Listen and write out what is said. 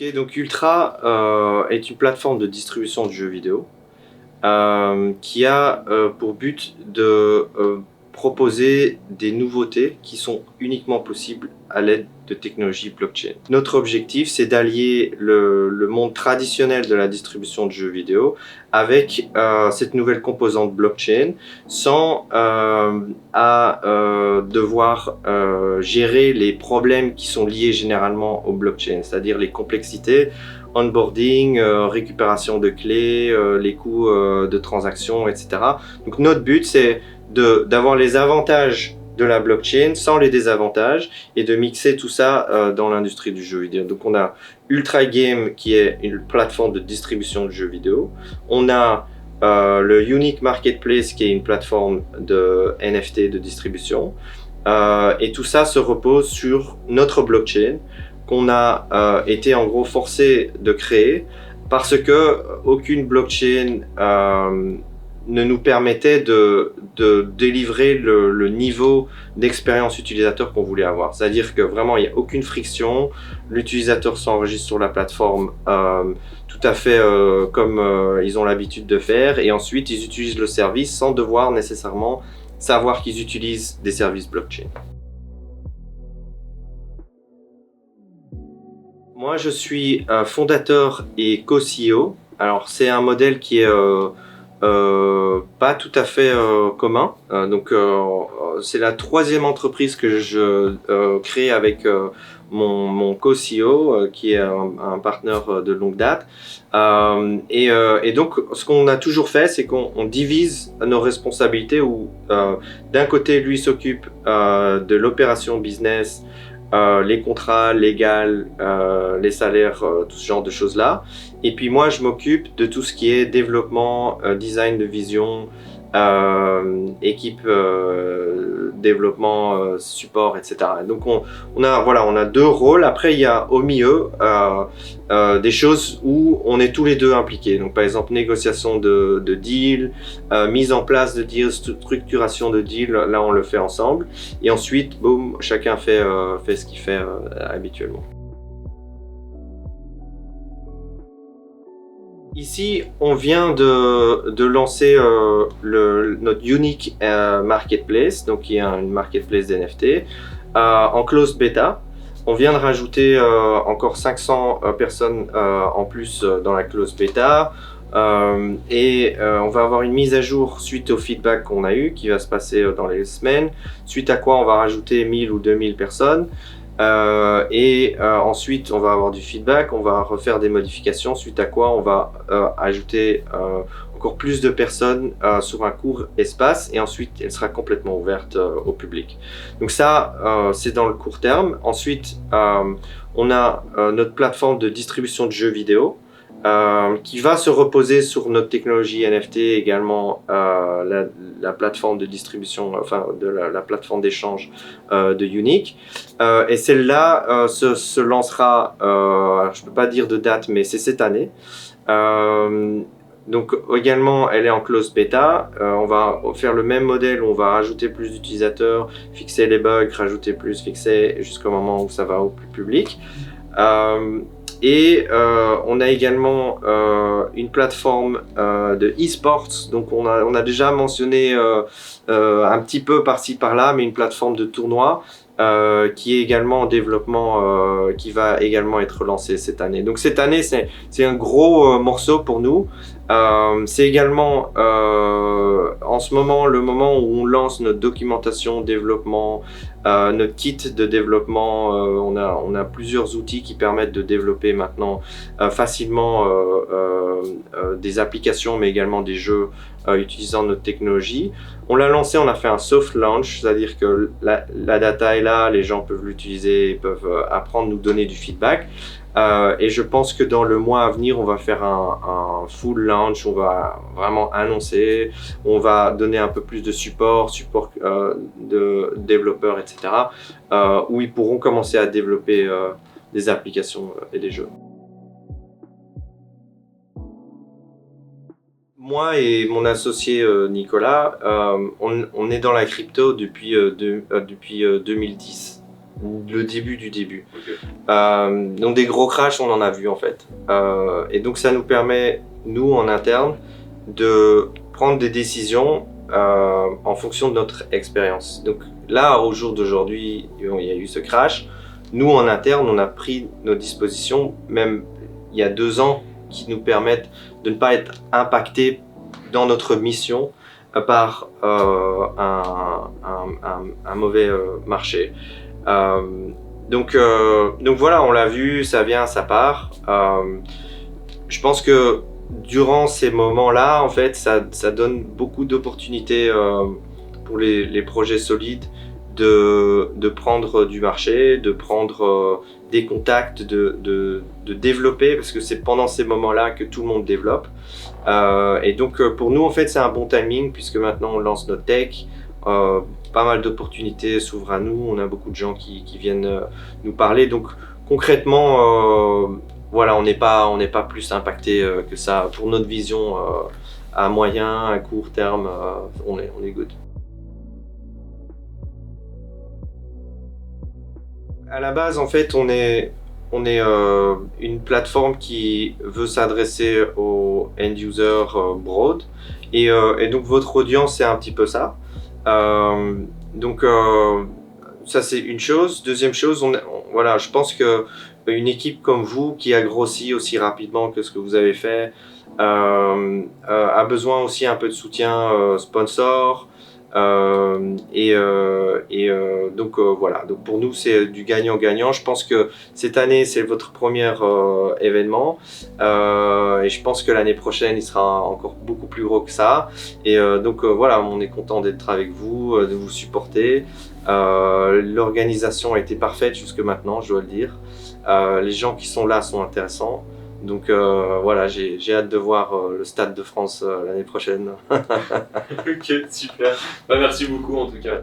Ok, donc Ultra est une plateforme de distribution de jeux vidéo qui a pour but de proposer des nouveautés qui sont uniquement possibles à l'aide de technologies blockchain. Notre objectif, c'est d'allier le monde traditionnel de la distribution de jeux vidéo avec cette nouvelle composante blockchain sans devoir gérer les problèmes qui sont liés généralement au blockchain, c'est-à-dire les complexités, onboarding, récupération de clés, les coûts de transaction, etc. Donc notre but, c'est d'avoir les avantages de la blockchain sans les désavantages et de mixer tout ça dans l'industrie du jeu vidéo. Donc on a Ultra Game qui est une plateforme de distribution de jeux vidéo. On a le Unique Marketplace qui est une plateforme de NFT de distribution. Et tout ça se repose sur notre blockchain qu'on a été en gros forcé de créer parce que aucune blockchain ne nous permettait de délivrer le niveau d'expérience utilisateur qu'on voulait avoir. C'est-à-dire que vraiment, il n'y a aucune friction. L'utilisateur s'enregistre sur la plateforme tout à fait comme ils ont l'habitude de faire. Et ensuite, ils utilisent le service sans devoir nécessairement savoir qu'ils utilisent des services blockchain. Moi, je suis fondateur et co-CEO. Alors, c'est un modèle qui est pas tout à fait commun. C'est la troisième entreprise que je crée avec mon co-CEO, qui est un partenaire de longue date. Et donc, ce qu'on a toujours fait, c'est qu'on divise nos responsabilités où d'un côté, lui s'occupe de l'opération business, les contrats légaux, les salaires, tout ce genre de choses-là. Et puis moi, je m'occupe de tout ce qui est développement, design de vision, équipe, développement, support, etc. Donc on a deux rôles. Après, il y a au milieu des choses où on est tous les deux impliqués. Donc par exemple, négociation de deal, mise en place de deal, structuration de deal, là on le fait ensemble. Et ensuite, boum, chacun fait ce qu'il fait habituellement. Ici, on vient de lancer notre Unique Marketplace, donc qui est une marketplace d'NFT, en closed beta. On vient de rajouter encore 500 personnes en plus dans la closed beta. On va avoir une mise à jour suite au feedback qu'on a eu, qui va se passer dans les semaines, suite à quoi on va rajouter 1000 ou 2000 personnes. Ensuite, on va avoir du feedback, on va refaire des modifications, suite à quoi on va ajouter encore plus de personnes sur un court espace et ensuite elle sera complètement ouverte au public. Donc ça, c'est dans le court terme. Ensuite, on a notre plateforme de distribution de jeux vidéo qui va se reposer sur notre technologie NFT, également la plateforme de distribution, enfin de la plateforme d'échange de Unique. Et celle-là se lancera, je ne peux pas dire de date, mais c'est cette année. Donc également, elle est en closed beta. On va faire le même modèle, on va rajouter plus d'utilisateurs, fixer les bugs, rajouter plus, fixer jusqu'au moment où ça va au plus public. On a également une plateforme de e-sports, donc on a déjà mentionné un petit peu par-ci par-là, mais une plateforme de tournoi qui est également en développement, qui va également être lancée cette année. Donc cette année, c'est un gros morceau pour nous. C'est également en ce moment le moment où on lance notre documentation, développement, notre kit de développement. On a plusieurs outils qui permettent de développer maintenant facilement des applications, mais également des jeux utilisant notre technologie. On l'a lancé, on a fait un soft launch, c'est-à-dire que la data est là, les gens peuvent l'utiliser, peuvent apprendre, nous donner du feedback. Et je pense que dans le mois à venir, on va faire un full launch, on va vraiment annoncer, on va donner un peu plus de support de développeurs, etc., où ils pourront commencer à développer des applications et des jeux. Moi et mon associé Nicolas, on est dans la crypto depuis 2010. le début du début. Okay. Donc des gros crashs, on en a vu en fait. Et donc ça nous permet, nous en interne, de prendre des décisions en fonction de notre expérience. Donc là, au jour d'aujourd'hui, il y a eu ce crash. Nous en interne, on a pris nos dispositions, même il y a 2 ans, qui nous permettent de ne pas être impactés dans notre mission par un mauvais marché. Donc voilà, on l'a vu, ça vient, ça part. Je pense que durant ces moments-là, en fait, ça donne beaucoup d'opportunités pour les projets solides de prendre du marché, de prendre des contacts, de développer, parce que c'est pendant ces moments-là que tout le monde développe. Et donc pour nous, en fait, c'est un bon timing, puisque maintenant on lance notre tech. Pas mal d'opportunités s'ouvrent à nous, on a beaucoup de gens qui viennent nous parler. Donc concrètement, voilà, on n'est pas plus impacté que ça. Pour notre vision à moyen, à court terme, on est good. À la base, en fait, on est une plateforme qui veut s'adresser aux end-users broad. Et donc votre audience, c'est un petit peu ça. Donc ça, c'est une chose. Deuxième chose, voilà, je pense que une équipe comme vous, qui a grossi aussi rapidement que ce que vous avez fait, a besoin aussi un peu de soutien sponsor. Donc voilà, donc pour nous c'est du gagnant-gagnant. Je pense que cette année c'est votre premier événement et je pense que l'année prochaine il sera encore beaucoup plus gros que ça. Et donc voilà, on est content d'être avec vous, de vous supporter. L'organisation a été parfaite jusque maintenant, je dois le dire. Les gens qui sont là sont intéressants. Donc voilà, j'ai hâte de voir le Stade de France l'année prochaine. Ok, super. Bah, merci beaucoup en tout cas.